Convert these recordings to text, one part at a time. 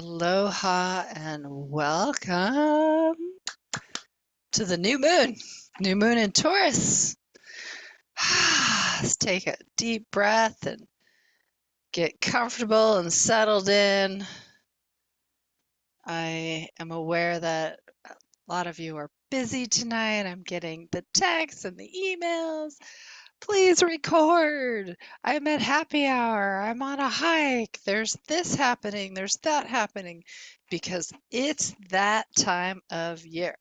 Aloha and welcome to the new moon in Taurus. Let's take a deep breath and get comfortable and settled in. I am aware that a lot of you are busy tonight. I'm getting the texts and the emails. Please record. I'm at happy hour. I'm on a hike. There's this happening. There's that happening because it's that time of year.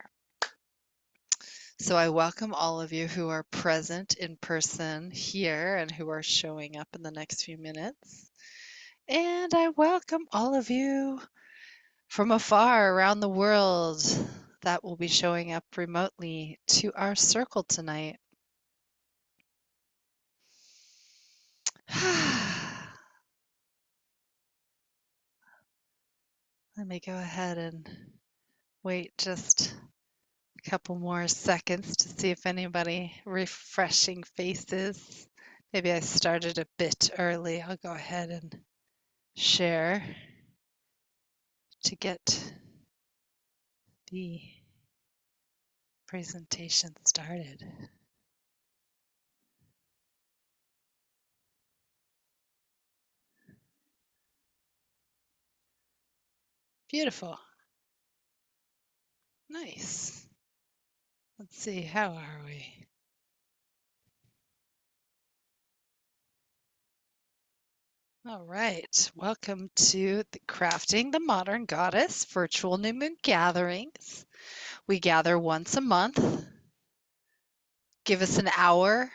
So I welcome all of you who are present in person here and who are showing up in the next few minutes. And I welcome all of you from afar around the world that will be showing up remotely to our circle tonight. Let me go ahead and wait just a couple more seconds to see if anybody refreshing faces. Maybe I started a bit early. I'll go ahead and share to get the presentation started. Beautiful. Nice. Let's see, how are we? All right, welcome to the Crafting the Modern Goddess virtual new moon gatherings. We gather once a month. Give us an hour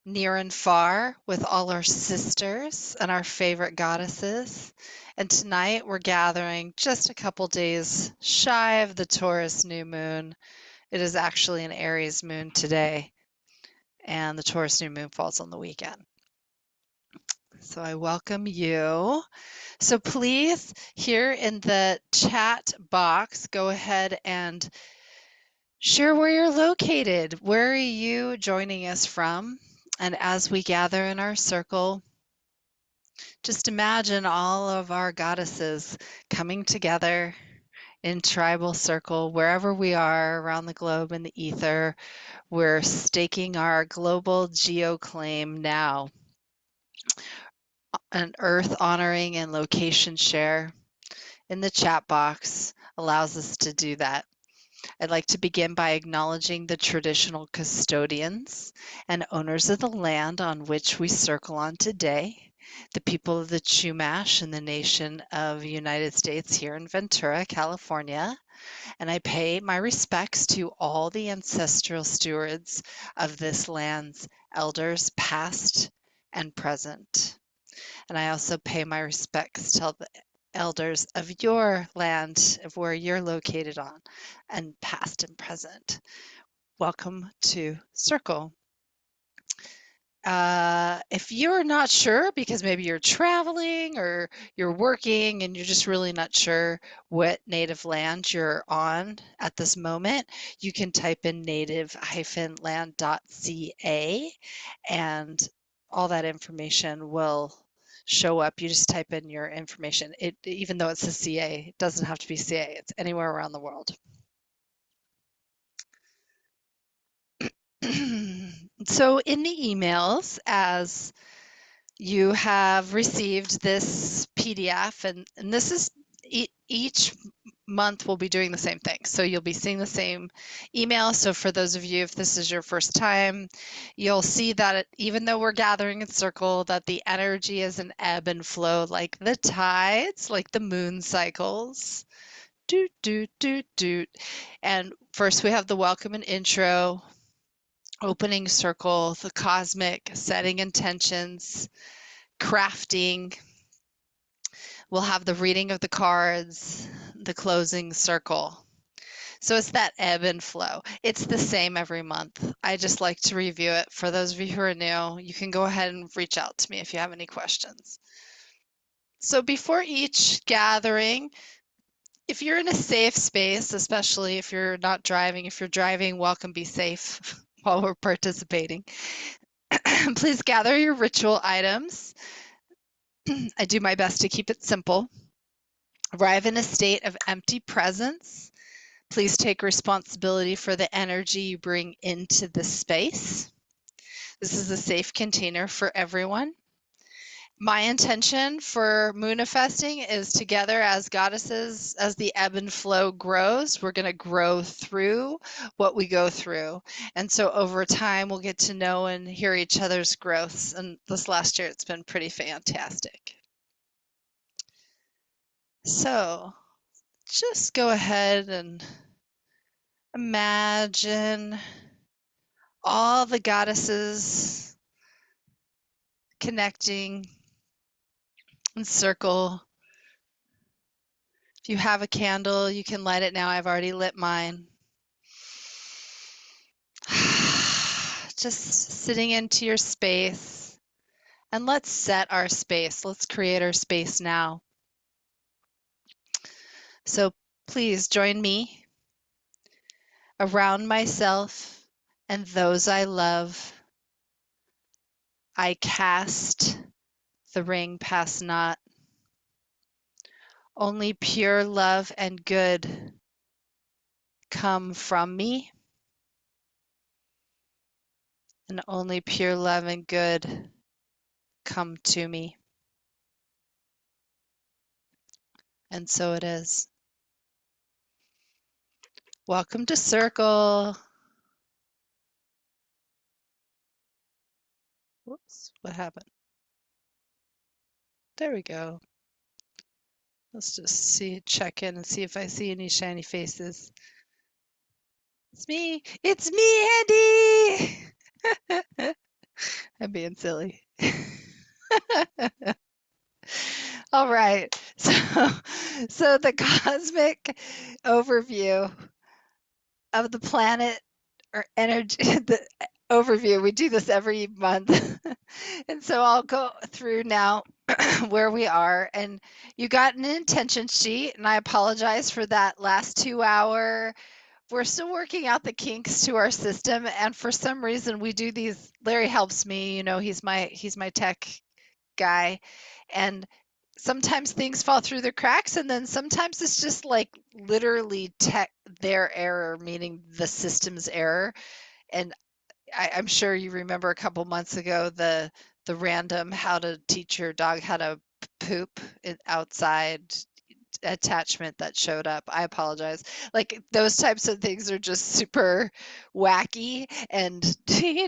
near and far with all our sisters and our favorite goddesses. And tonight we're gathering just a couple days shy of the Taurus new moon. It is actually an Aries moon today, and the Taurus new moon falls on the weekend. So I welcome you. So please, here in the chat box, go ahead and share where you're located. Where are you joining us from? And as we gather in our circle, just imagine all of our goddesses coming together in tribal circle, wherever we are around the globe in the ether. We're staking our global geoclaim now. An earth honoring and location share in the chat box allows us to do that. I'd like to begin by acknowledging the traditional custodians and owners of the land on which we circle on today, the people of the Chumash in the nation of United States here in Ventura, California, and I pay my respects to all the ancestral stewards of this land's elders, past and present. And I also pay my respects to the elders of your land, of where you're located on, and past and present. Welcome to Circle. If you're not sure, because maybe you're traveling or you're working and you're just really not sure what native land you're on at this moment, you can type in native-land.ca and all that information will show up. You just type in your information. Even though it's a CA, it doesn't have to be CA. It's anywhere around the world. So in the emails, as you have received this PDF, and this is each month we'll be doing the same thing. So you'll be seeing the same email. So for those of you, if this is your first time, you'll see that even though we're gathering in circle, that the energy is an ebb and flow like the tides, like the moon cycles. Doot, doot, doot, doot. And first we have the welcome and intro, opening circle, the cosmic, setting intentions, crafting. We'll have the reading of the cards, the closing circle. So it's that ebb and flow. It's the same every month. I just like to review it. For those of you who are new, you can go ahead and reach out to me if you have any questions. So before each gathering, if you're in a safe space, especially if you're not driving, if you're driving, welcome, be safe while we're participating. Please gather your ritual items. I do my best to keep it simple. Arrive in a state of empty presence. Please take responsibility for the energy you bring into the space. This is a safe container for everyone. My intention for Moonifesting is together as goddesses, as the ebb and flow grows, we're going to grow through what we go through. And so over time, we'll get to know and hear each other's growths. And this last year, it's been pretty fantastic. So just go ahead and imagine all the goddesses connecting in circle. If you have a candle, you can light it now. I've already lit mine. Just sitting into your space. And let's set our space. Let's create our space now. So please join me around myself and those I love. I cast the ring pass not. Only pure love and good come from me. And only pure love and good come to me. And so it is. Welcome to Circle. Whoops, what happened? There we go. Let's just check in and see if I see any shiny faces. It's me. It's me, Andy. I'm being silly. All right. So the cosmic overview of the planet or energy, the overview, we do this every month. And so I'll go through now where we are. And you got an intention sheet, and I apologize for that last 2 hour. We're still working out the kinks to our system, and for some reason we do these. Larry helps me, he's my tech guy, and sometimes things fall through the cracks, and then sometimes it's just like literally their error, meaning the system's error. And I'm sure you remember a couple months ago the random how to teach your dog how to poop outside attachment that showed up. I apologize. Like those types of things are just super wacky, and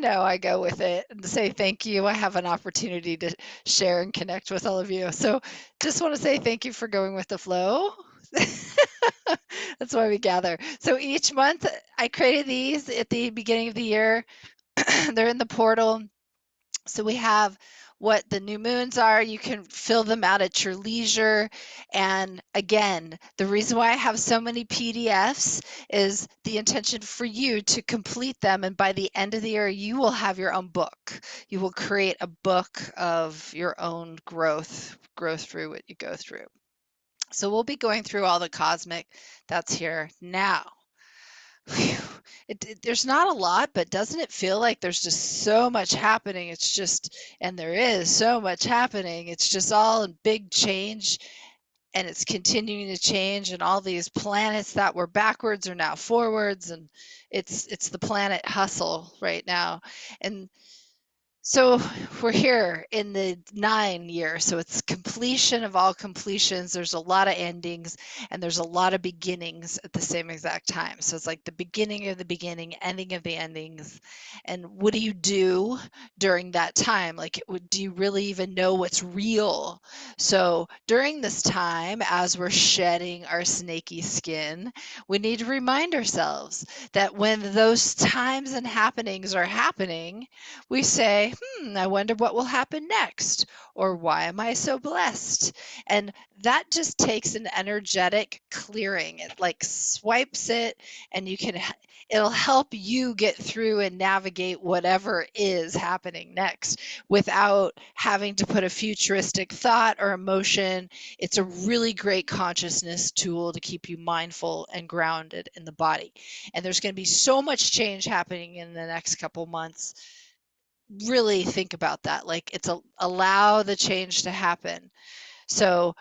I go with it and say thank you. I have an opportunity to share and connect with all of you. So just want to say thank you for going with the flow. That's why we gather. So each month I created these at the beginning of the year. They're in the portal. So we have what the new moons are. You can fill them out at your leisure. And again, the reason why I have so many PDFs is the intention for you to complete them. And by the end of the year, you will have your own book. You will create a book of your own growth through what you go through. So we'll be going through all the cosmic that's here now. Whew. There's not a lot, but doesn't it feel like there's just so much happening? And there is so much happening. It's just all in big change, and it's continuing to change. And all these planets that were backwards are now forwards, and it's the planet hustle right now. And so we're here in the 9 year, so it's completion of all completions. There's a lot of endings, and there's a lot of beginnings at the same exact time. So it's like the beginning of the beginning, ending of the endings. And what do you do during that time? Like, do you really even know what's real? So during this time, as we're shedding our snaky skin, we need to remind ourselves that when those times and happenings are happening, we say, I wonder what will happen next, or why am I so blessed? And that just takes an energetic clearing. It like swipes it, and it'll help you get through and navigate whatever is happening next without having to put a futuristic thought or emotion. It's a really great consciousness tool to keep you mindful and grounded in the body. And there's going to be so much change happening in the next couple months. Really think about that. Like, allow the change to happen. So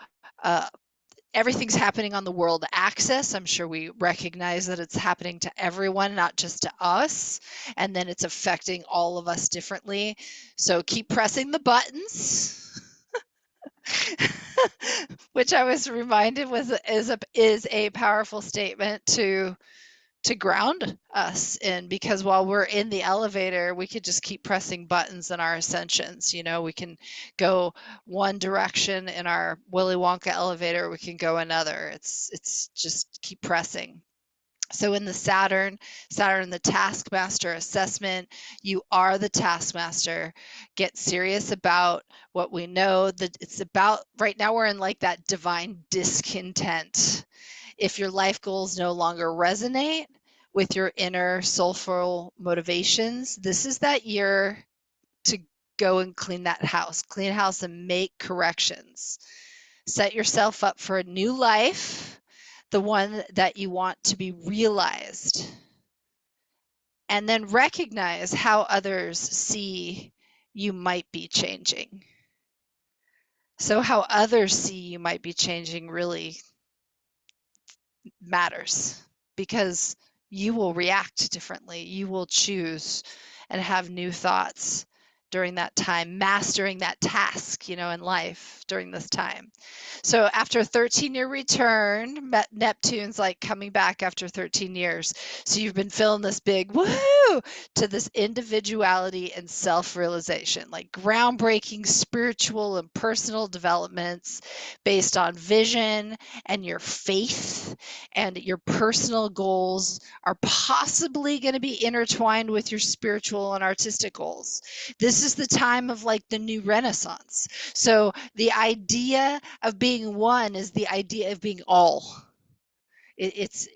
everything's happening on the world axis. I'm sure we recognize that it's happening to everyone, not just to us, and then it's affecting all of us differently. So keep pressing the buttons. Which I was reminded is a powerful statement to ground us in, because while we're in the elevator, we could just keep pressing buttons in our ascensions. You know, we can go one direction in our Willy Wonka elevator, we can go another. It's just keep pressing. So in the Saturn, the taskmaster assessment, you are the taskmaster. Get serious about what we know that it's about. Right now we're in like that divine discontent. If your life goals no longer resonate with your inner soulful motivations, this is that year to go and clean house and make corrections. Set yourself up for a new life, the one that you want to be realized. And then recognize how others see you might be changing. So how others see you might be changing really matters, because you will react differently. You will choose and have new thoughts during that time, mastering that task, you know, in life during this time. So after a 13-year return, Neptune's like coming back after 13 years. So you've been feeling this big woohoo to this individuality and self-realization, like groundbreaking spiritual and personal developments based on vision and your faith, and your personal goals are possibly going to be intertwined with your spiritual and artistic goals. This is the time of like the new renaissance. So the idea of being one is the idea of being all. It's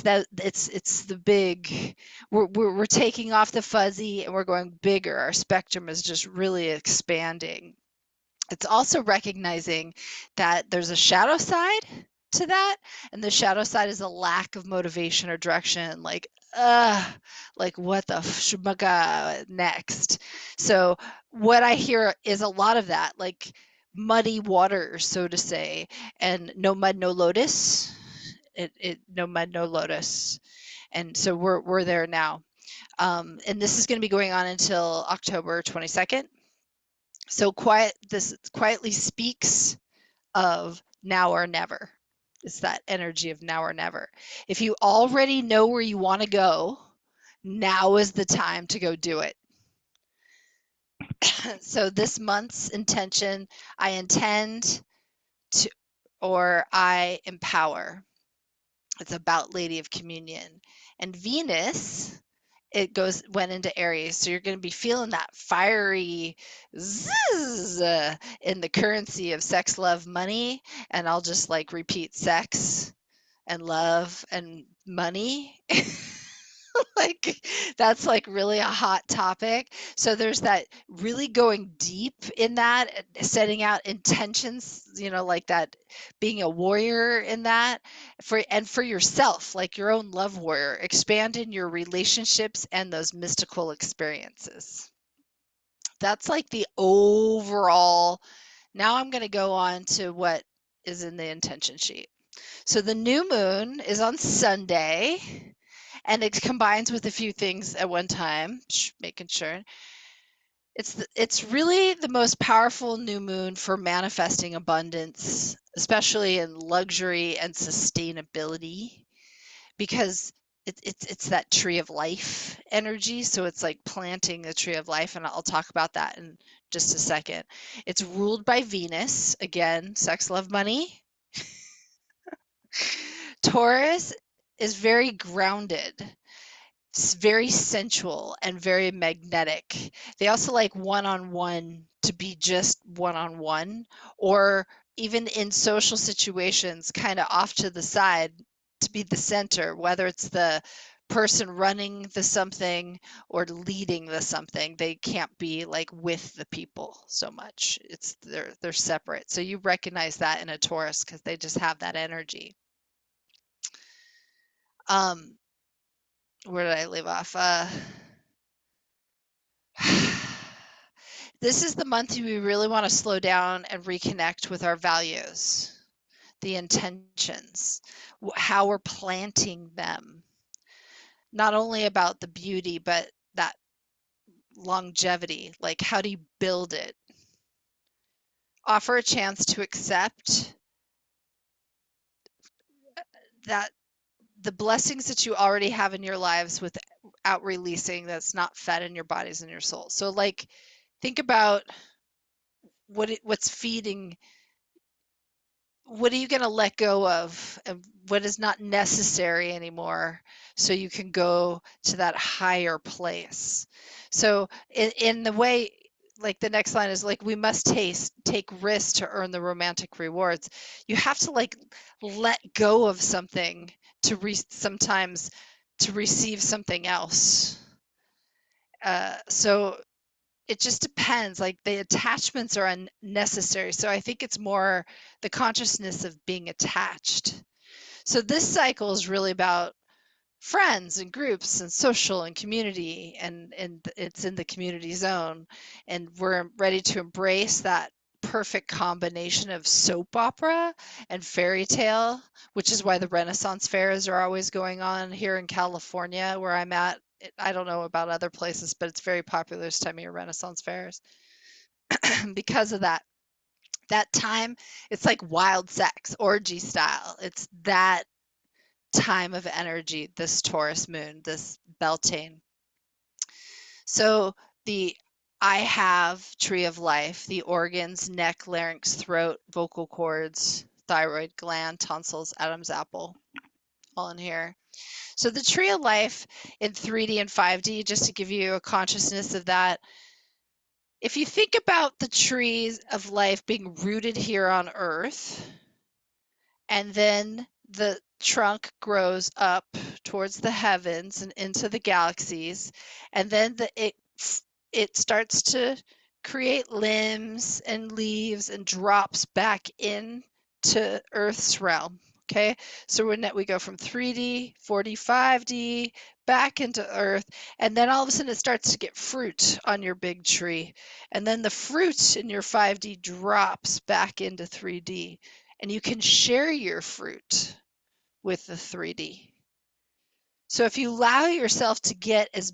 the big, we're taking off the fuzzy and we're going bigger. Our spectrum is just really expanding. It's also recognizing that there's a shadow side to that, and the shadow side is a lack of motivation or direction, like what the shmaga next. So what I hear is a lot of that, like muddy water, so to say, and no mud no lotus. No mud no lotus. And so we're there now. And this is going to be going on until October 22nd. So this quietly speaks of now or never. It's that energy of now or never. If you already know where you want to go, now is the time to go do it. So this month's intention, I intend to, or I empower. It's about Lady of Communion. And Venus, went into Aries. So you're going to be feeling that fiery zzz in the currency of sex, love, money. And I'll just like repeat sex and love and money. Like that's like really a hot topic. So there's that really going deep in that, setting out intentions, you know, like that, being a warrior in that for yourself, like your own love warrior, expand in your relationships and those mystical experiences. That's like the overall. Now I'm going to go on to what is in the intention sheet. So the new moon is on Sunday, and it combines with a few things at one time, making sure. It's really the most powerful new moon for manifesting abundance, especially in luxury and sustainability, because it's that tree of life energy. So it's like planting the tree of life, and I'll talk about that in just a second. It's ruled by Venus, again, sex, love, money. Taurus is very grounded. It's very sensual and very magnetic. They also like one-on-one, to be just one-on-one, or even in social situations, kind of off to the side, to be the center, whether it's the person running the something or leading the something. They can't be like with the people so much. They're separate. So you recognize that in a Taurus because they just have that energy. Where did I leave off? This is the month we really want to slow down and reconnect with our values. the intentions, how we're planting them. Not only about the beauty, but that longevity. Like, how do you build it? Offer a chance to accept that the blessings that you already have in your lives without releasing that's not fed in your bodies and your soul. So, like, think about what's feeding. What are you going to let go of, and what is not necessary anymore, so you can go to that higher place. So in the way, like, the next line is like, we must take risks to earn the romantic rewards. You have to, like, let go of something sometimes to receive something else. So it just depends. Like, the attachments are unnecessary. So I think it's more the consciousness of being attached. So this cycle is really about friends and groups and social and community, and it's in the community zone, and we're ready to embrace that perfect combination of soap opera and fairy tale, which is why the Renaissance fairs are always going on here in California where I'm at. I don't know about other places, but it's very popular this time of year, Renaissance fairs. Because of that time, it's like wild sex, orgy style. It's that time of energy, this Taurus moon, this Beltane. So the I have tree of life, the organs, neck, larynx, throat, vocal cords, thyroid gland, tonsils, Adam's apple, all in here. So the tree of life in 3D and 5D, just to give you a consciousness of that, if you think about the trees of life being rooted here on Earth, and then the trunk grows up towards the heavens and into the galaxies, and then it starts to create limbs and leaves and drops back in to Earth's realm. Okay, so we go from 3D, 4D, 5D, back into Earth, and then all of a sudden it starts to get fruit on your big tree, and then the fruit in your 5D drops back into 3D, and you can share your fruit with the 3D. So if you allow yourself to get as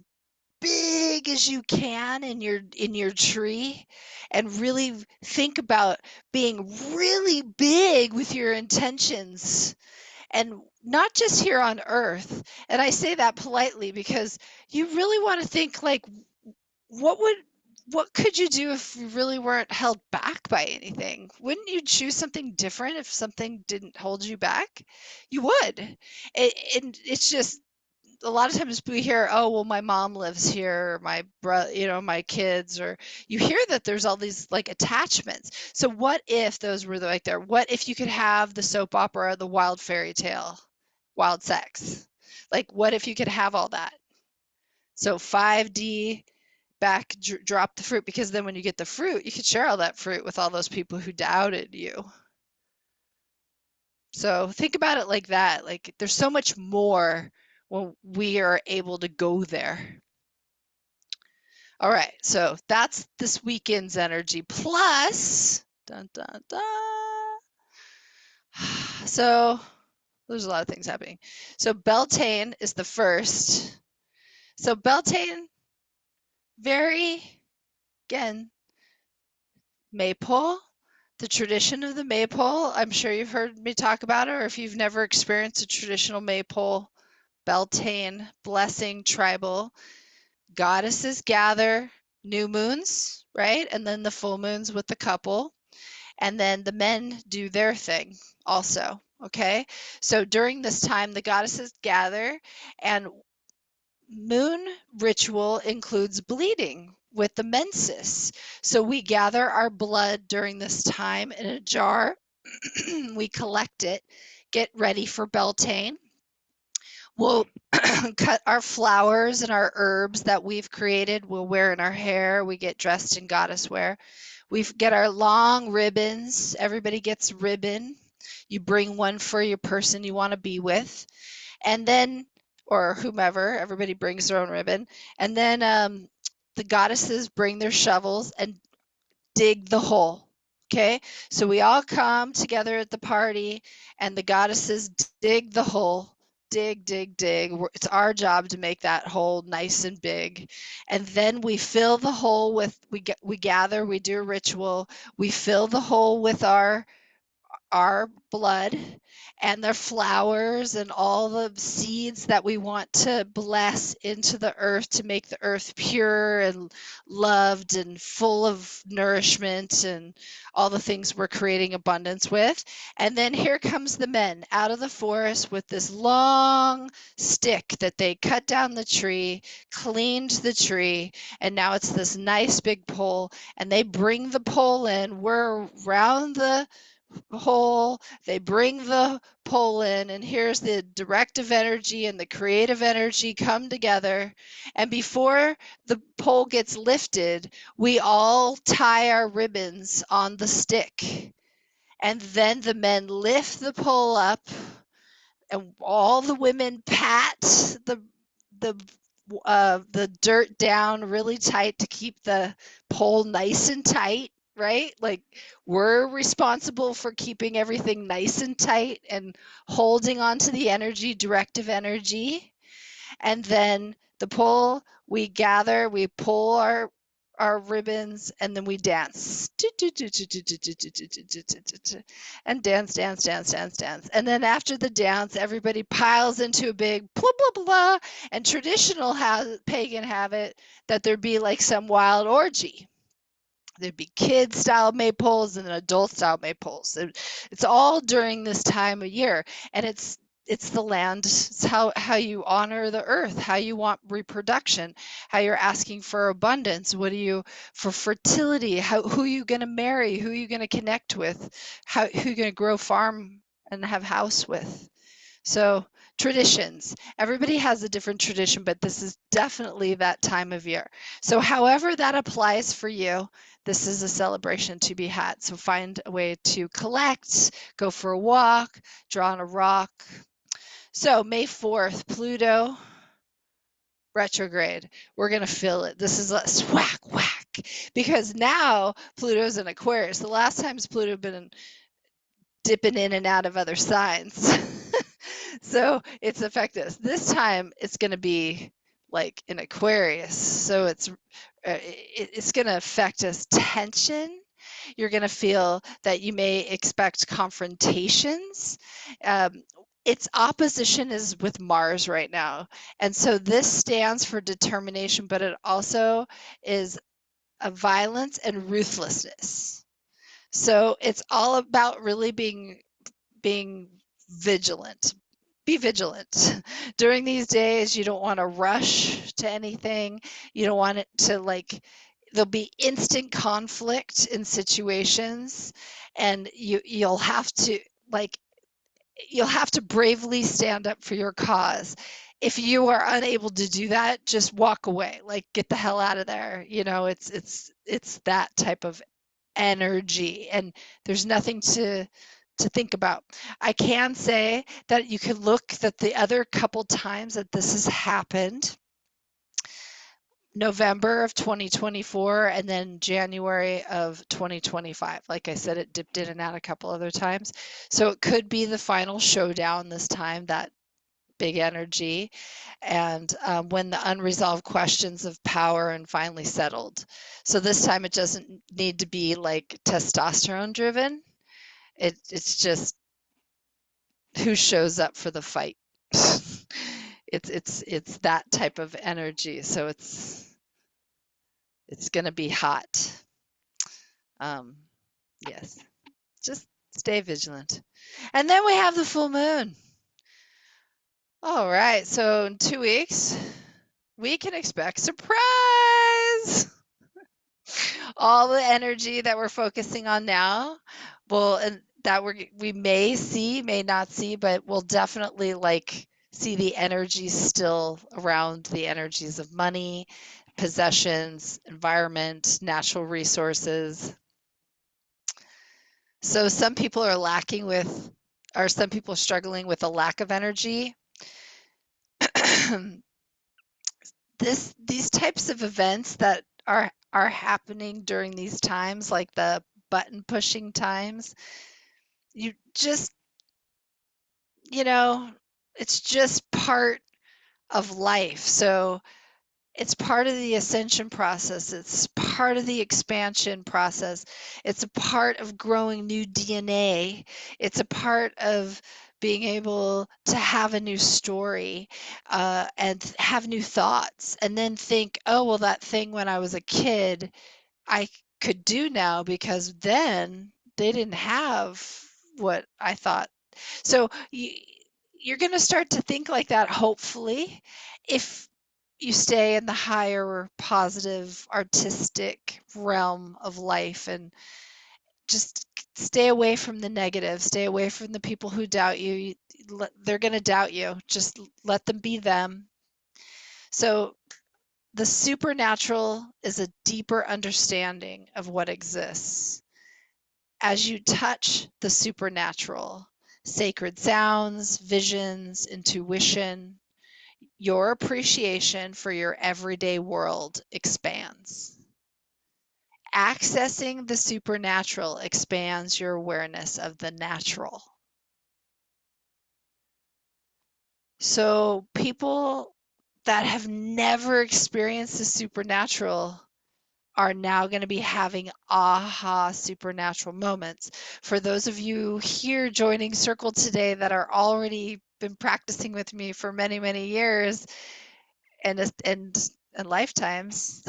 big as you can in your tree, and really think about being really big with your intentions, and not just here on Earth. And I say that politely because you really want to think, like, what would what could you do if you really weren't held back by anything? Wouldn't you choose something different if something didn't hold you back? You would. And it's just, a lot of times we hear, oh, well, my mom lives here, or my brother, my kids, or you hear that there's all these, like, attachments. So what if those were, like, there? What if you could have the soap opera, the wild fairy tale, wild sex? Like, what if you could have all that? So 5D, drop the fruit, because then when you get the fruit, you could share all that fruit with all those people who doubted you. So think about it like that. Like, there's so much more when we are able to go there. All right, so that's this weekend's energy. Plus, dun, dun, dun. So there's a lot of things happening. So Beltane is the first. So Beltane, very, again, maypole, the tradition of the maypole. I'm sure you've heard me talk about it, or if you've never experienced a traditional maypole, Beltane blessing tribal. Goddesses gather new moons, right? And then the full moons with the couple. And then the men do their thing also. Okay. So during this time, the goddesses gather, and moon ritual includes bleeding with the menses. So we gather our blood during this time in a jar. We collect it, get ready for Beltane. We'll cut our flowers and our herbs that we've created. We'll wear in our hair. We get dressed in goddess wear. We get our long ribbons. Everybody gets ribbon. You bring one for your person you want to be with. And then, or whomever, everybody brings their own ribbon. And then the goddesses bring their shovels and dig the hole. Okay, so we all come together at the party, and the goddesses dig the hole. Dig, dig, dig. It's our job to make that hole nice and big. And then we fill the hole with, we gather, we do a ritual. We fill the hole with our blood and their flowers and all the seeds that we want to bless into the earth to make the earth pure and loved and full of nourishment and all the things we're creating abundance with. And then here comes the men out of the forest with this long stick that they cut down the tree, cleaned the tree, and now it's this nice big pole, and they bring the pole in. We're around the hole, they bring the pole in, and here's the directive energy and the creative energy come together. And before the pole gets lifted, we all tie our ribbons on the stick. And then the men lift the pole up, and all the women pat the the dirt down really tight to keep the pole nice and tight, right? Like we're responsible for keeping everything nice and tight and holding on to the energy, directive energy. And then the pole, we gather, we pull our ribbons, and then we dance. And dance, dance, dance, dance, dance. And then after the dance, everybody piles into a big blah, blah, blah. And traditional pagan have it that there'd be like some wild orgy. There'd be kid style maypoles and adult style maypoles. It's all during this time of year, and it's the land. It's how you honor the earth, how you want reproduction, how you're asking for abundance. What do you for fertility? Who are you going to marry? Who are you going to connect with? Who are you going to grow farm and have house with? So traditions. Everybody has a different tradition, but this is definitely that time of year. So however that applies for you, this is a celebration to be had. So find a way to collect, go for a walk, draw on a rock. So May 4th, Pluto retrograde. We're going to feel it. This is a whack, whack. Because now Pluto's in Aquarius. The last times Pluto been dipping in and out of other signs. So it's affected us. This time it's going to be like in Aquarius. So it's going to affect us tension. You're going to feel that you may expect confrontations. Its opposition is with Mars right now. And so this stands for determination, but it also is a violence and ruthlessness. So it's all about really being vigilant. Be vigilant. During these days, you don't want to rush to anything. You don't want it to there'll be instant conflict in situations, and you'll have to bravely stand up for your cause. If you are unable to do that, just walk away. Like get the hell out of there. It's that type of energy, and there's nothing to think about. I can say that you can look that the other couple times that this has happened, November of 2024 and then January of 2025. Like I said, it dipped in and out a couple other times. So it could be the final showdown this time, that big energy, and when the unresolved questions of power and finally settled. So this time it doesn't need to be like testosterone driven. It's just who shows up for the fight. It's that type of energy. So it's gonna be hot. Yes, just stay vigilant. And then we have the full moon. All right, so in 2 weeks, we can expect surprise. All the energy that we're focusing on now, and that we may see, may not see, but we'll definitely see the energies still around, the energies of money, possessions, environment, natural resources. So some people are some people are struggling with a lack of energy. These types of events that are happening during these times, like the button pushing times. You just, you know, it's just part of life. So it's part of the ascension process. It's part of the expansion process. It's a part of growing new DNA. It's a part of being able to have a new story and have new thoughts and then think, oh, well, that thing when I was a kid, I could do now because then they didn't have what I thought. So you're going to start to think like that, hopefully, if you stay in the higher, positive, artistic realm of life and just stay away from the negative, stay away from the people who doubt you. They're going to doubt you. Just let them be them. So the supernatural is a deeper understanding of what exists. As you touch the supernatural, sacred sounds, visions, intuition, your appreciation for your everyday world expands. Accessing the supernatural expands your awareness of the natural. So, people that have never experienced the supernatural are now going to be having aha supernatural moments. For those of you here joining Circle today that are already been practicing with me for many, many years and lifetimes,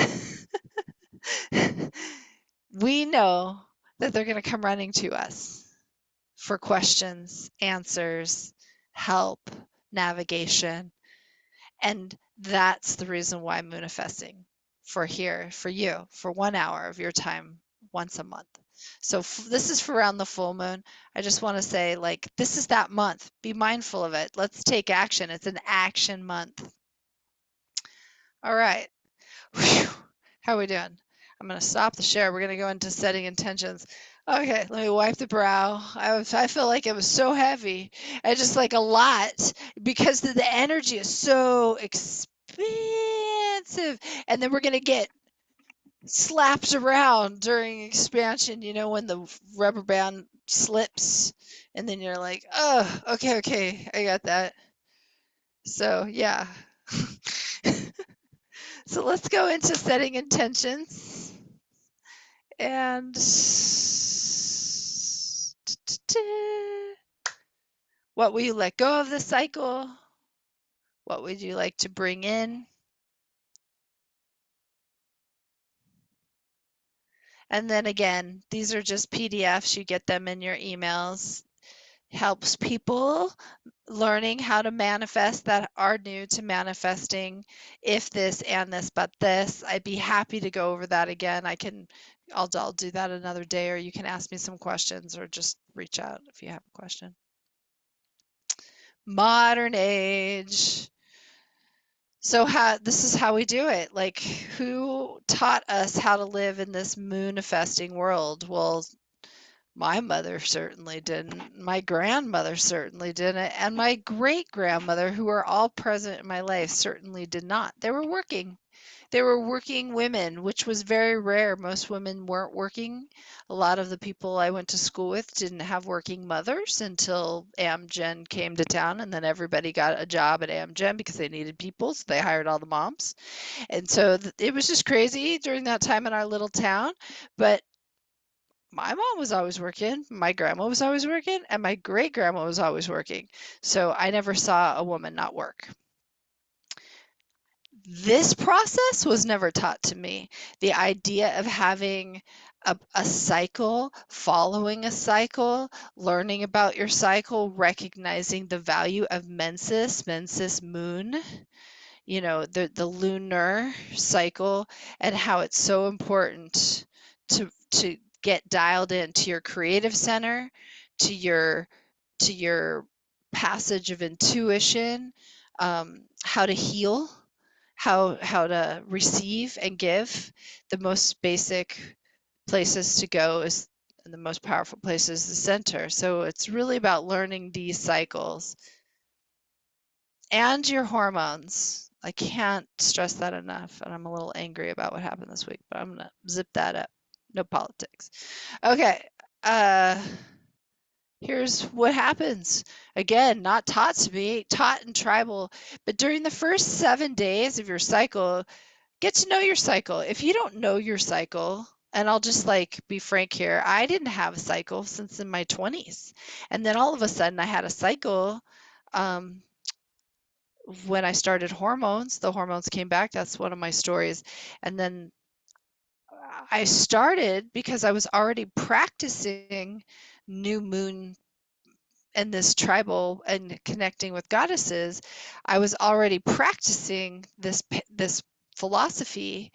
we know that they're going to come running to us for questions, answers, help, navigation. And that's the reason why Moonifesting for here, for you, for 1 hour of your time once a month. So this is for around the full moon. I just want to say, like, this is that month. Be mindful of it. Let's take action. It's an action month. All right. Whew. How are we doing? I'm going to stop the share. We're going to go into setting intentions. Okay, let me wipe the brow. I feel like it was so heavy. I just like a lot because the energy is so expansive. And then we're going to get slapped around during expansion, you know, when the rubber band slips and then you're like, oh, okay, I got that. So, yeah. So let's go into setting intentions. And what will you let go of this cycle? What would you like to bring in? And then again, these are just PDFs. You get them in your emails. Helps people learning how to manifest that are new to manifesting. If this and this, but this. I'd be happy to go over that again. I'll do that another day, or you can ask me some questions or just reach out if you have a question. Modern age. So this is how we do it. Like, who taught us how to live in this moonifesting world? Well, my mother certainly didn't. My grandmother certainly didn't. And my great grandmother, who are all present in my life, certainly did not. They were working. They were working women, which was very rare. Most women weren't working. A lot of the people I went to school with didn't have working mothers until Amgen came to town, and then everybody got a job at Amgen because they needed people, so they hired all the moms. And so it was just crazy during that time in our little town. But my mom was always working, my grandma was always working, and my great grandma was always working. So I never saw a woman not work. This process was never taught to me. The idea of having a cycle, following a cycle, learning about your cycle, recognizing the value of menses moon, you know, the lunar cycle, and how it's so important to get dialed into your creative center, to your passage of intuition, how to heal, how to receive and give. The most basic places to go is, and the most powerful place is the center. So it's really about learning these cycles and your hormones. I can't stress that enough, and I'm a little angry about what happened this week, but I'm gonna zip that up. No politics. Okay. Uh, Here's what happens. Again, not taught to me, taught in tribal, but during the first 7 days of your cycle, get to know your cycle. If you don't know your cycle, and I'll just like be frank here, I didn't have a cycle since in my 20s. And then all of a sudden I had a cycle um, when I started hormones. The hormones came back. That's one of my stories. And then I started because I was already practicing new moon and this tribal and connecting with goddesses. I was already practicing this philosophy,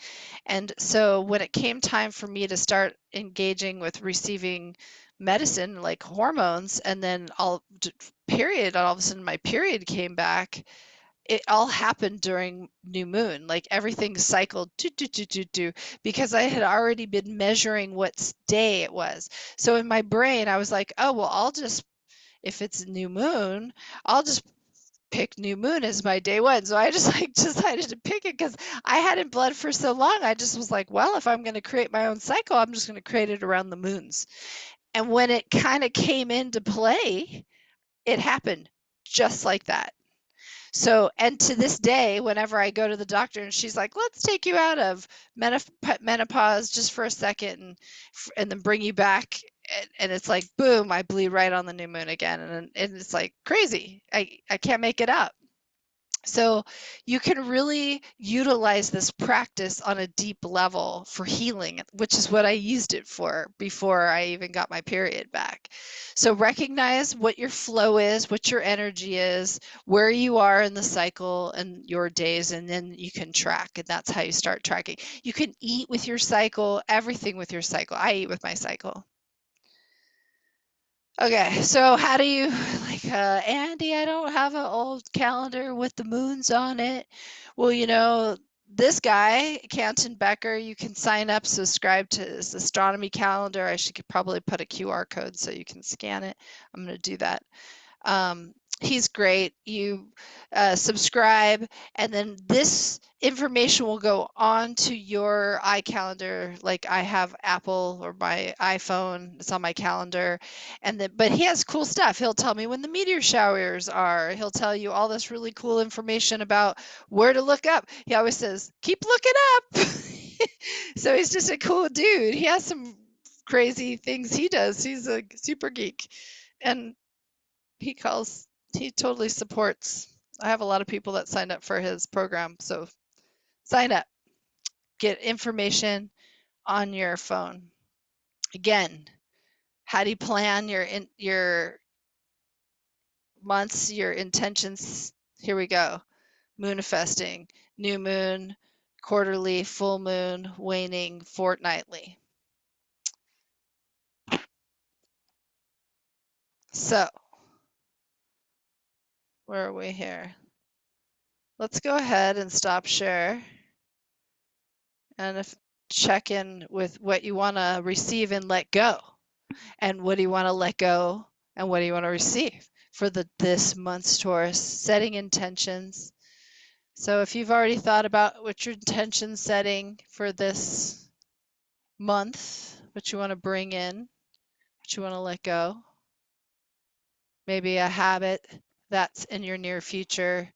and so when it came time for me to start engaging with receiving medicine like hormones, and then all of a sudden my period came back. It all happened during new moon, like everything cycled because I had already been measuring what day it was. So in my brain I was like, oh well, I'll just, if it's new moon, I'll just pick new moon as my day one. So I just like decided to pick it because I hadn't bled for so long. I just was like, well, if I'm going to create my own cycle, I'm just going to create it around the moons. And when it kind of came into play, it happened just like that. So, and to this day, whenever I go to the doctor and she's like, let's take you out of menopause just for a second and then bring you back. And it's like, boom, I bleed right on the new moon again. And it's like crazy. I can't make it up. So you can really utilize this practice on a deep level for healing, which is what I used it for before I even got my period back. So recognize what your flow is, what your energy is, where you are in the cycle and your days, and then you can track, and that's how you start tracking. You can eat with your cycle, everything with your cycle. I eat with my cycle. Okay, so how do you like Andy, I don't have an old calendar with the moons on it. Well, this guy, Canton Becker, you can sign up, subscribe to his astronomy calendar. I should probably put a QR code so you can scan it. I'm going to do that. Um, he's great. You subscribe, and then this information will go on to your iCalendar. Like I have Apple or my iPhone, it's on my calendar. And then, but he has cool stuff. He'll tell me when the meteor showers are. He'll tell you all this really cool information about where to look up. He always says, keep looking up. So he's just a cool dude. He has some crazy things he does. He's a super geek. And he totally supports. I have a lot of people that signed up for his program, so sign up. Get information on your phone. Again, how do you plan your months, your intentions? Here we go. Moonifesting, new moon, quarterly, full moon, waning, fortnightly. So, where are we here? Let's go ahead and stop share. And if check in with what you want to receive and let go, and what do you want to let go, and what do you want to receive for this month's Taurus. Setting intentions. So if you've already thought about what your intention setting for this month, what you want to bring in, what you want to let go, maybe a habit that's in your near future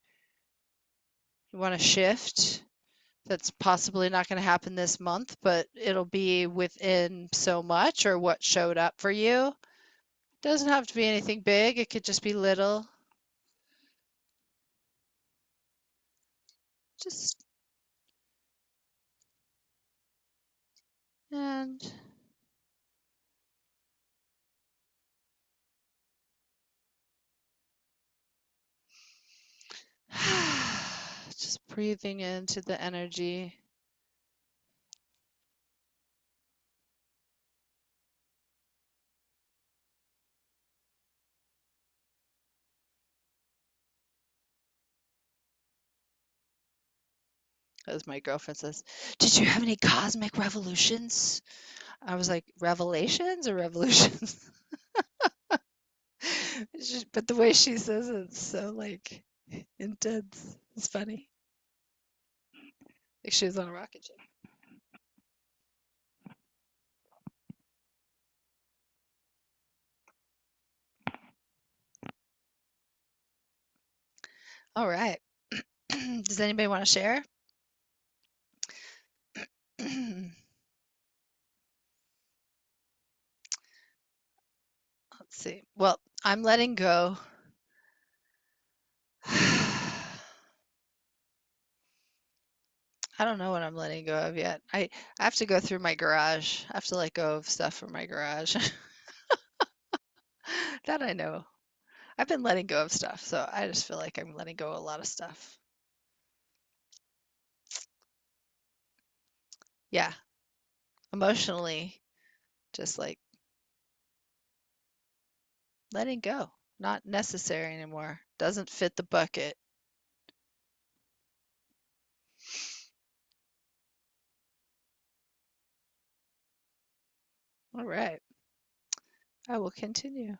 you want to shift, that's possibly not going to happen this month, but it'll be within so much, or what showed up for you. Doesn't have to be anything big. It could just be little. Just, and just breathing into the energy. As my girlfriend says, did you have any cosmic revolutions? I was like, revelations or revolutions? But the way she says it's so like intense. It's funny. Like she was on a rocket ship. All right. Does anybody want to share? Let's see. Well, I'm letting go. I don't know what I'm letting go of yet. I have to go through my garage. I have to let go of stuff from my garage. That I know. I've been letting go of stuff, so I just feel like I'm letting go of a lot of stuff. Yeah, emotionally, just like letting go. Not necessary anymore. Doesn't fit the bucket. All right. I will continue.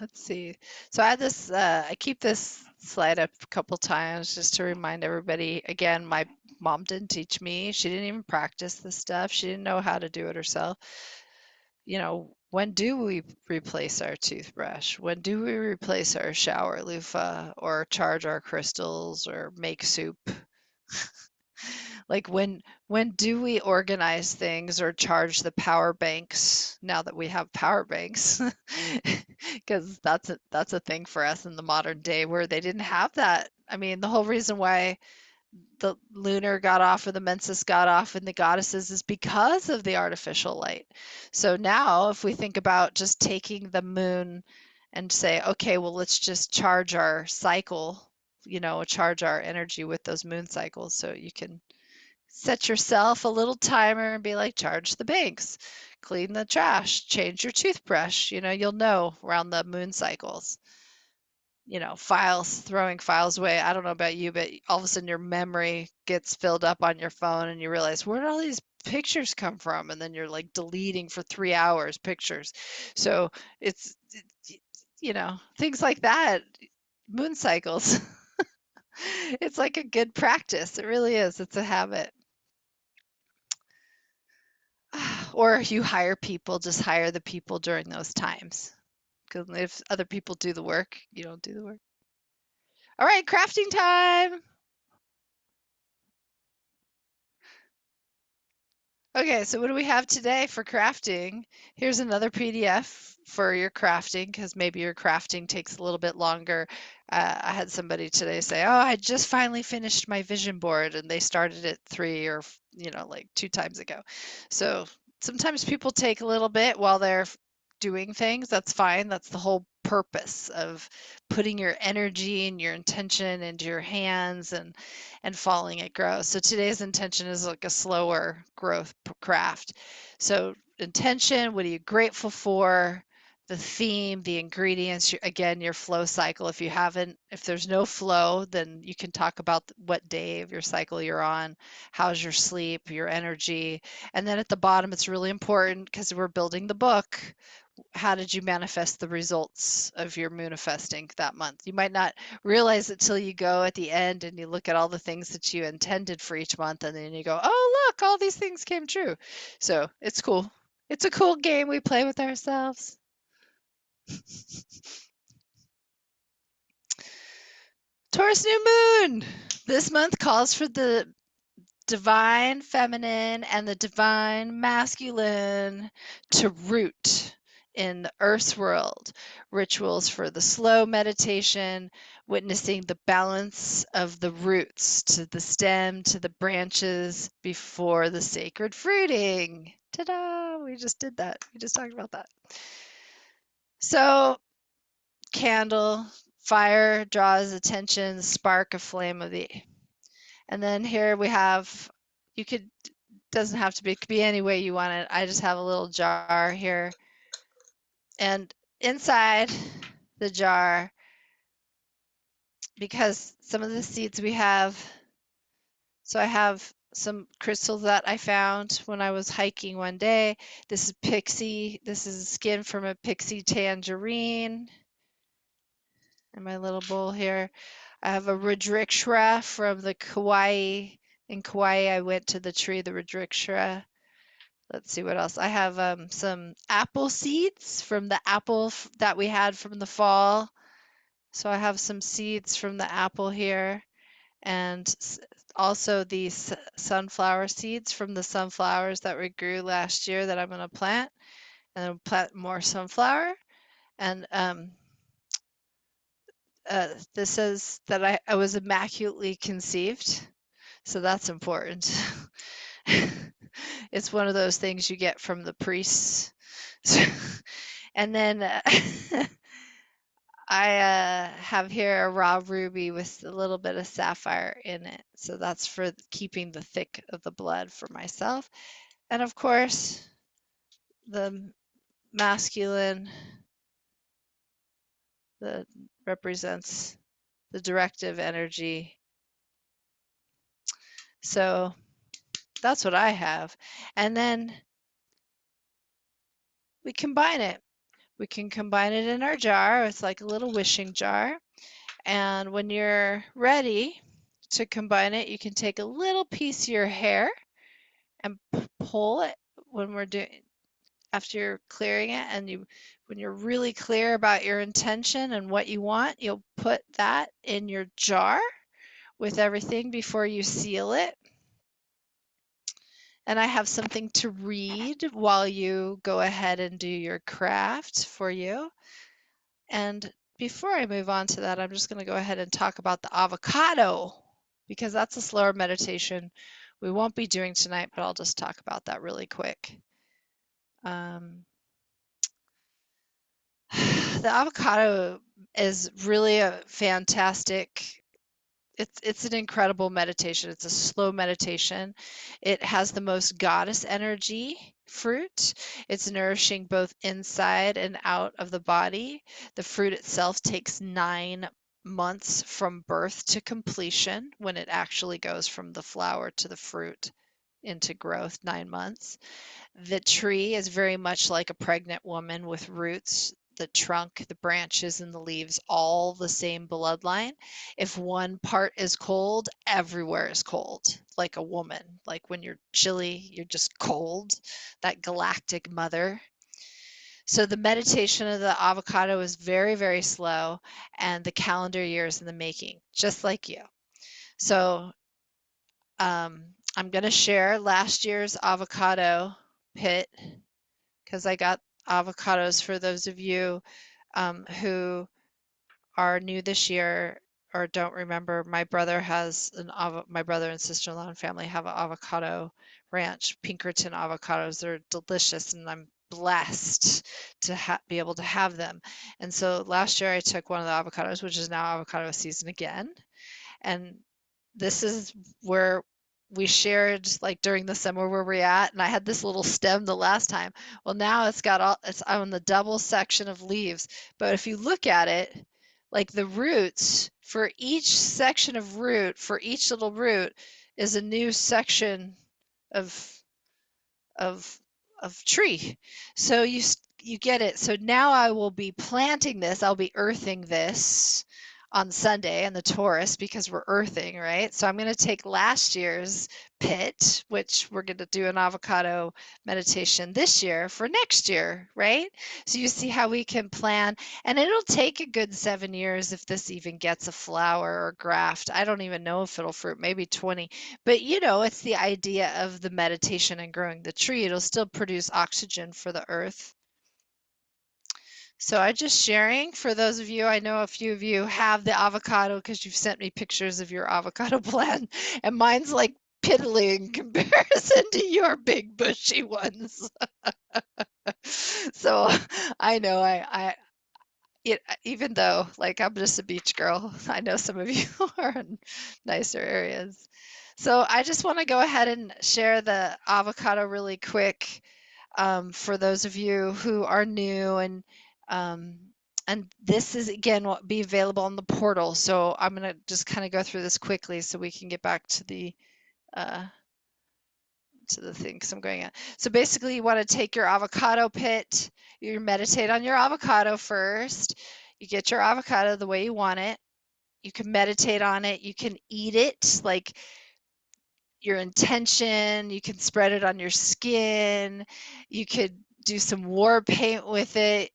Let's see. So I had this, I keep this slide up a couple times just to remind everybody. Again, my mom didn't teach me. She didn't even practice this stuff. She didn't know how to do it herself. When do we replace our toothbrush? When do we replace our shower loofah or charge our crystals or make soup? Like when do we organize things or charge the power banks now that we have power banks? Because that's a thing for us in the modern day where they didn't have that. I mean, the whole reason why the lunar got off or the menses got off and the goddesses is because of the artificial light. So now if we think about just taking the moon and say, okay, well, let's just charge our cycle, charge our energy with those moon cycles so you can set yourself a little timer and be like, charge the banks, clean the trash, change your toothbrush. You'll know around the moon cycles. Files, throwing files away. I don't know about you, but all of a sudden your memory gets filled up on your phone and you realize, where did all these pictures come from? And then you're like deleting for 3 hours pictures. So things like that, moon cycles. It's like a good practice. It really is. It's a habit. Or you hire people, just hire the people during those times. Because if other people do the work, you don't do the work. All right, crafting time. Okay, so what do we have today for crafting? Here's another PDF for your crafting because maybe your crafting takes a little bit longer. I had somebody today say, "Oh, I just finally finished my vision board," and they started it three or like 2 times ago. So sometimes people take a little bit while they're doing things. That's fine. That's the whole purpose of putting your energy and your intention into your hands and following it grow. So today's intention is like a slower growth craft. So intention, what are you grateful for? The theme, the ingredients, again, your flow cycle. If there's no flow, then you can talk about what day of your cycle you're on, how's your sleep, your energy. And then at the bottom, it's really important because we're building the book. How did you manifest the results of your Moonifesting that month? You might not realize it till you go at the end and you look at all the things that you intended for each month, and then you go, oh, look, all these things came true. So it's cool. It's a cool game we play with ourselves. Taurus new moon. This month calls for the divine feminine and the divine masculine to root in the earth's world. Rituals for the slow meditation, witnessing the balance of the roots to the stem to the branches before the sacred fruiting. Ta-da! We just did that. We just talked about that. So, candle, fire draws attention, spark a flame of the. And then here we have, you could doesn't have to be, it could be any way you want it. I just have a little jar here. And inside the jar, because some of the seeds we have, so I have some crystals that I found when I was hiking one day. This is pixie. This is skin from a pixie tangerine in my little bowl here. I have a Ridrikshra from the Kauai. In Kauai, I went to the tree, the Ridrikshra. let's see what else. I have some apple seeds from the apple that we had from the fall. So I have some seeds from the apple here, and also these sunflower seeds from the sunflowers that we grew last year that I'm going to plant, and then plant more sunflower. And this says that I was immaculately conceived, so that's important. It's one of those things you get from the priests. And then I have here a raw ruby with a little bit of sapphire in it. So that's for keeping the thick of the blood for myself. And of course, the masculine that represents the directive energy. So that's what I have. And then we combine it. We can combine it in our jar. It's like a little wishing jar. And when you're ready to combine it, you can take a little piece of your hair and pull it when we're doing after you're clearing it, and when you're really clear about your intention and what you want, you'll put that in your jar with everything before you seal it. And I have something to read while you go ahead and do your craft for you. And before I move on to that, I'm just going to go ahead and talk about the avocado, because that's a slower meditation we won't be doing tonight, but I'll just talk about that really quick. The avocado is really a fantastic, it's an incredible meditation. It's a slow meditation. It has the most goddess energy fruit. It's nourishing both inside and out of the body. The fruit itself takes 9 months from birth to completion when it actually goes from the flower to the fruit into growth, 9 months. The tree is very much like a pregnant woman with roots, the trunk, the branches, and the leaves, all the same bloodline. If one part is cold, everywhere is cold, like a woman. Like when you're chilly, you're just cold, that galactic mother. So the meditation of the avocado is very, very slow, and the calendar year is in the making, just like you. So I'm going to share last year's avocado pit, because I got avocados for those of you who are new this year or don't remember. My brother has my brother and sister-in-law and family have an avocado ranch, Pinkerton avocados. They're delicious, and I'm blessed to be able to have them. And so last year I took one of the avocados, which is now avocado season again, and this is where we shared like during the summer where we're at, and I had this little stem the last time. Well, now it's on the double section of leaves, but if you look at it, like the roots for each section of root, for each little root is a new section of of tree. So you get it. So now I will be planting this. I'll be earthing this on Sunday in the Taurus, because we're earthing, right? So I'm going to take last year's pit, which we're going to do an avocado meditation this year for next year, right? So you see how we can plan, and it'll take a good 7 years if this even gets a flower or graft. I don't even know if it'll fruit, maybe 20. But it's the idea of the meditation and growing the tree. It'll still produce oxygen for the earth. So I'm just sharing for those of you, I know a few of you have the avocado because you've sent me pictures of your avocado plant, and mine's like piddly in comparison to your big bushy ones. So I know even though like I'm just a beach girl, I know some of you are in nicer areas. So I just want to go ahead and share the avocado really quick for those of you who are new, um, and this is again what be available on the portal. So I'm going to just kind of go through this quickly so we can get back to the thing, because I'm going on. So basically you want to take your avocado pit, you meditate on your avocado first, you get your avocado the way you want it, you can meditate on it, you can eat it, like your intention. You can spread it on your skin. You could do some war paint with it,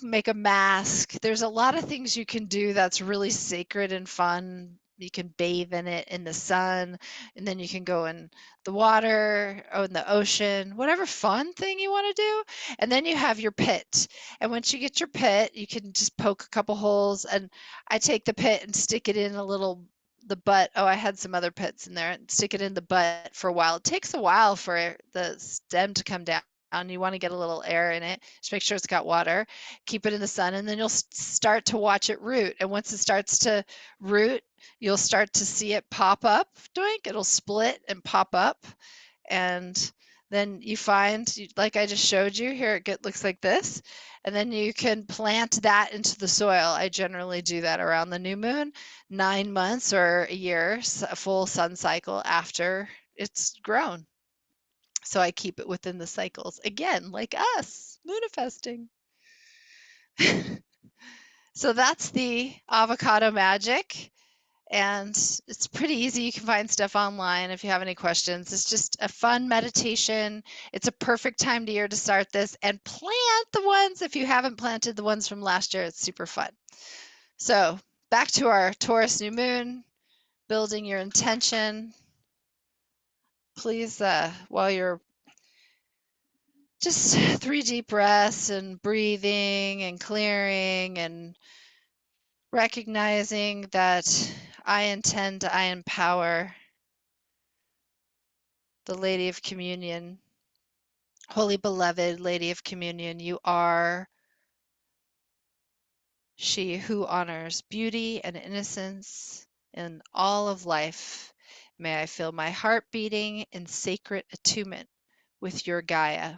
make a mask. There's a lot of things you can do that's really sacred and fun. You can bathe in it in the sun, and then you can go in the water or in the ocean, whatever fun thing you want to do. And then you have your pit. And once you get your pit, you can just poke a couple holes. And I take the pit and stick it in the butt. Oh, I had some other pits in there, and stick it in the butt for a while. It takes a while for the stem to come down. You want to get a little air in it. Just make sure it's got water. Keep it in the sun, and then you'll start to watch it root. And once it starts to root, you'll start to see it pop up. Doink, it'll split and pop up, and then you find, like I just showed you here, looks like this, and then you can plant that into the soil. I generally do that around the new moon, 9 months or a year, a full sun cycle after it's grown. So I keep it within the cycles again, like us, Moonifesting. So that's the avocado magic. And it's pretty easy. You can find stuff online if you have any questions. It's just a fun meditation. It's a perfect time of year to start this, and plant the ones if you haven't planted the ones from last year. It's super fun. So back to our Taurus new moon, building your intention. Please, while you're just 3 deep breaths and breathing and clearing and recognizing that I empower the Lady of Communion. Holy beloved Lady of Communion, you are she who honors beauty and innocence in all of life. May I feel my heart beating in sacred attunement with your Gaia.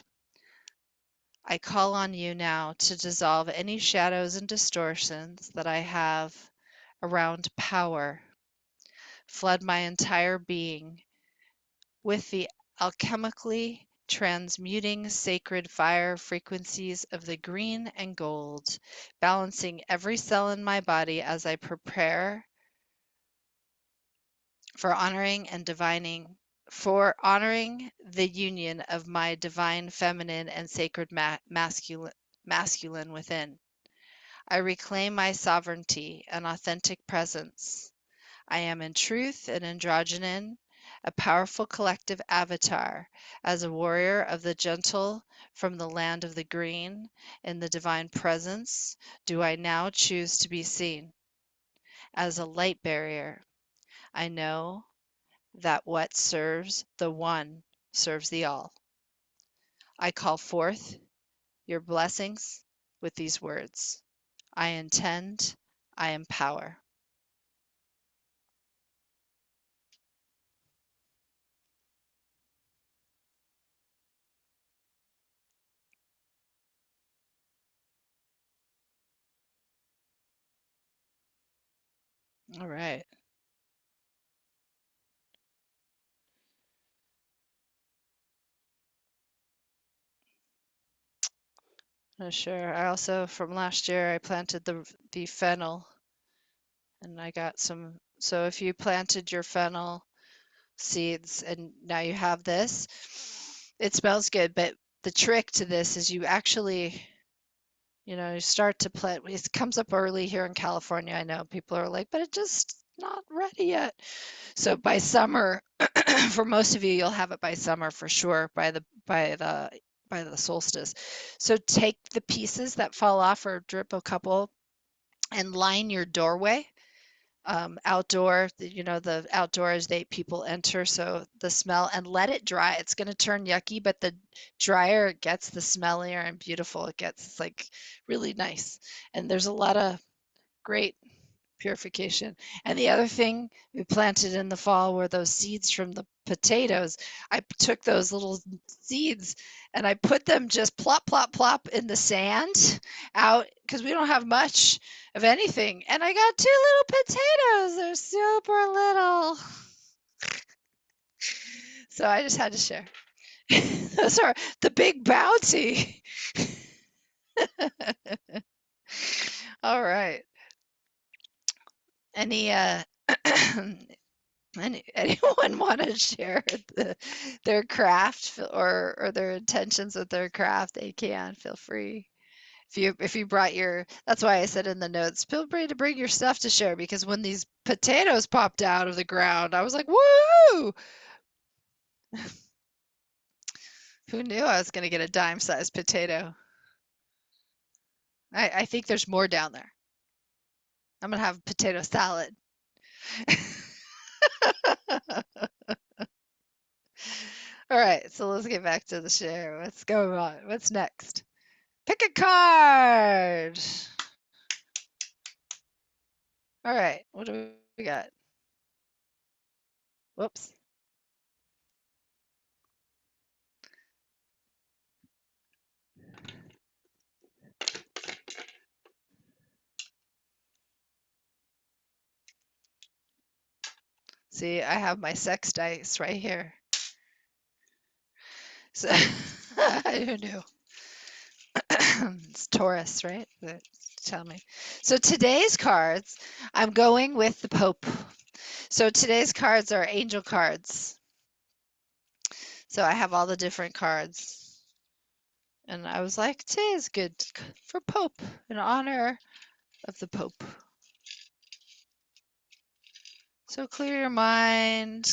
I call on you now to dissolve any shadows and distortions that I have around power. Flood my entire being with the alchemically transmuting sacred fire frequencies of the green and gold, balancing every cell in my body as I prepare for honoring the union of my divine feminine and sacred masculine within. I reclaim my sovereignty and authentic presence. I am in truth an androgynon, a powerful collective avatar, as a warrior of the gentle from the land of the green. In the divine presence, do I now choose to be seen as a light barrier. I know that what serves the one serves the all. I call forth your blessings with these words. I intend, I empower. All right. Sure. I also, from last year, I planted the fennel, and I got some. So if you planted your fennel seeds and now you have this, it smells good. But the trick to this is you actually, you start to plant. It comes up early here in California. I know people are like, but it just not ready yet. So by summer, for most of you, you'll have it by summer for sure. By the solstice. So take the pieces that fall off or drip a couple and line your doorway. Outdoor, the outdoors people enter, so the smell, and let it dry. It's going to turn yucky, but the drier it gets, the smellier and beautiful it gets. It's like really nice. And there's a lot of great purification. And the other thing we planted in the fall were those seeds from the potatoes. I took those little seeds and I put them just plop, plop, plop in the sand out because we don't have much of anything. And I got 2 little potatoes. They're super little. So I just had to share. Those are the big bounty. All right. Any Anyone want to share their craft or their intentions with their craft, they can. Feel free. If you brought your, that's why I said in the notes, feel free to bring your stuff to share, because when these potatoes popped out of the ground, I was like, woo! Who knew I was going to get a dime-sized potato? I think there's more down there. I'm going to have potato salad. All right, so let's get back to the share. What's going on? What's next? Pick a card. All right, what do we got? Whoops. See, I have my sex dice right here. So, who knew? It's Taurus, right? Tell me. So today's cards, I'm going with the Pope. So today's cards are angel cards. So I have all the different cards. And I was like, today is good for Pope, in honor of the Pope. So clear your mind.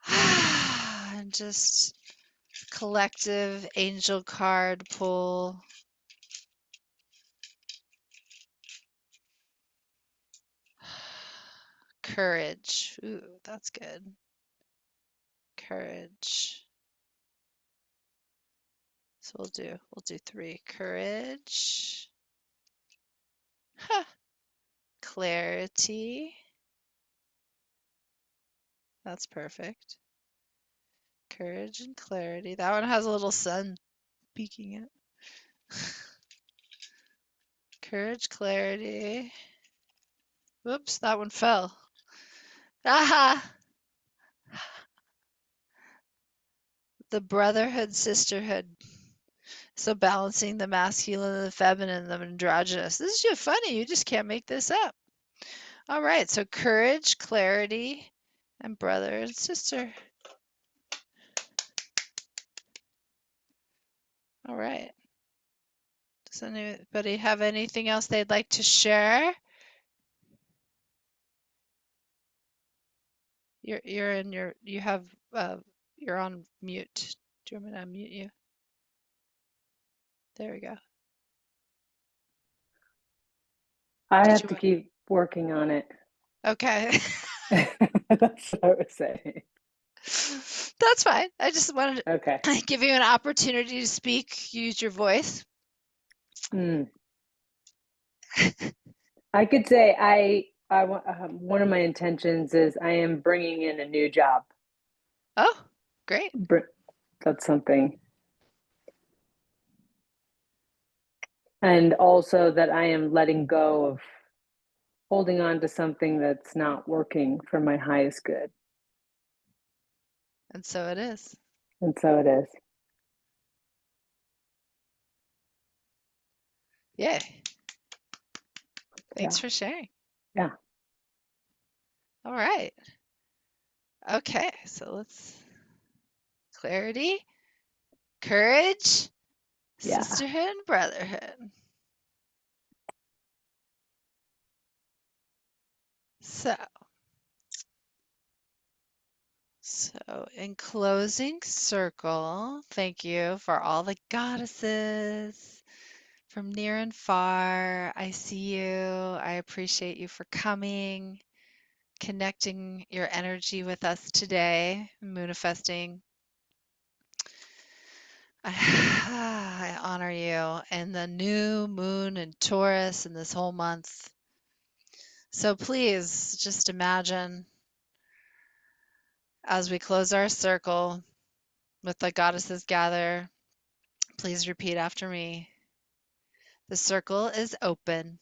And just collective angel card pull. Courage. Ooh, that's good. Courage. So we'll do 3. Courage. Huh. Clarity. That's perfect. Courage and clarity. That one has a little sun peeking it. Courage, clarity. Whoops, that one fell. Aha! The brotherhood, sisterhood. So balancing the masculine and the feminine, the androgynous. This is just funny. You just can't make this up. All right, so courage, clarity, and brother and sister. All right. Does anybody have anything else they'd like to share? You're in your you're on mute. Do you want me to unmute you? There we go. I Did have you to want? keep working on it. Okay. That's what I was saying. That's fine. I just wanted Okay. to give you an opportunity to speak, use your voice. I could say I want one of my intentions is I am bringing in a new job. Oh, great. That's something. And also that I am letting go of holding on to something that's not working for my highest good. And so it is. And so it is. Yay. Yeah. Thanks for sharing. Yeah. All right. Okay, so let's clarity, courage, Yeah. sisterhood, and brotherhood. So in closing circle, thank you for all the goddesses from near and far. I see you. I appreciate you for coming, connecting your energy with us today, Moonifesting. I honor you and the new moon and Taurus and this whole month. So please just imagine as we close our circle with the goddesses gather, please repeat after me. The circle is open,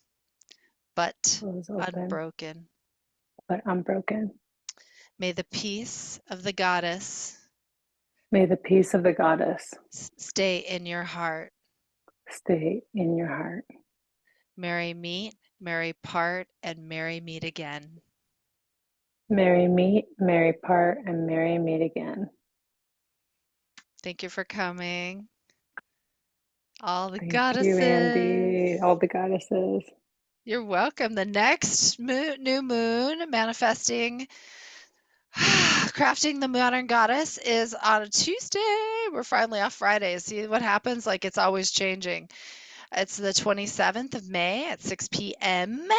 but It was open, unbroken. but unbroken. May the peace of the goddess May the peace of the goddess stay in your heart. stay in your heart. Merry meet, merry part, and merry meet again. Merry meet, merry part, and merry meet again. Thank you for coming. All the Thank you, goddesses. Andy. All the goddesses. You're welcome. The next new moon manifesting crafting the modern goddess is on a Tuesday. We're finally off Fridays. See what happens? Like it's always changing. It's the 27th of May at 6 p.m.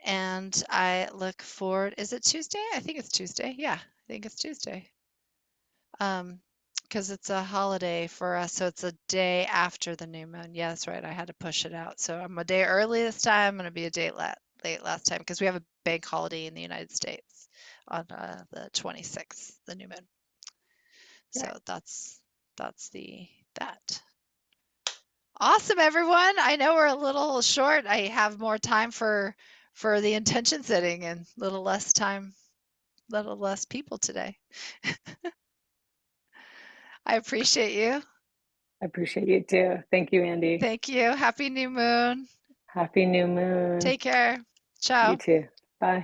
And I look forward. Is it Tuesday? I think it's Tuesday. Yeah, I think it's Tuesday. Because it's a holiday for us, so it's a day after the new moon. Yeah, that's right. I had to push it out. So I'm a day early this time. I'm going to be a day late last time because we have a bank holiday in the United States on the 26th, the new moon. Yeah, So that's the that. Awesome, everyone. I know we're a little short. I have more time for the intention setting and little less time, little less people today. I appreciate you. I appreciate you too. Thank you, Andy. Thank you. Happy new moon. Happy new moon. Take care. You Ciao. too. Bye.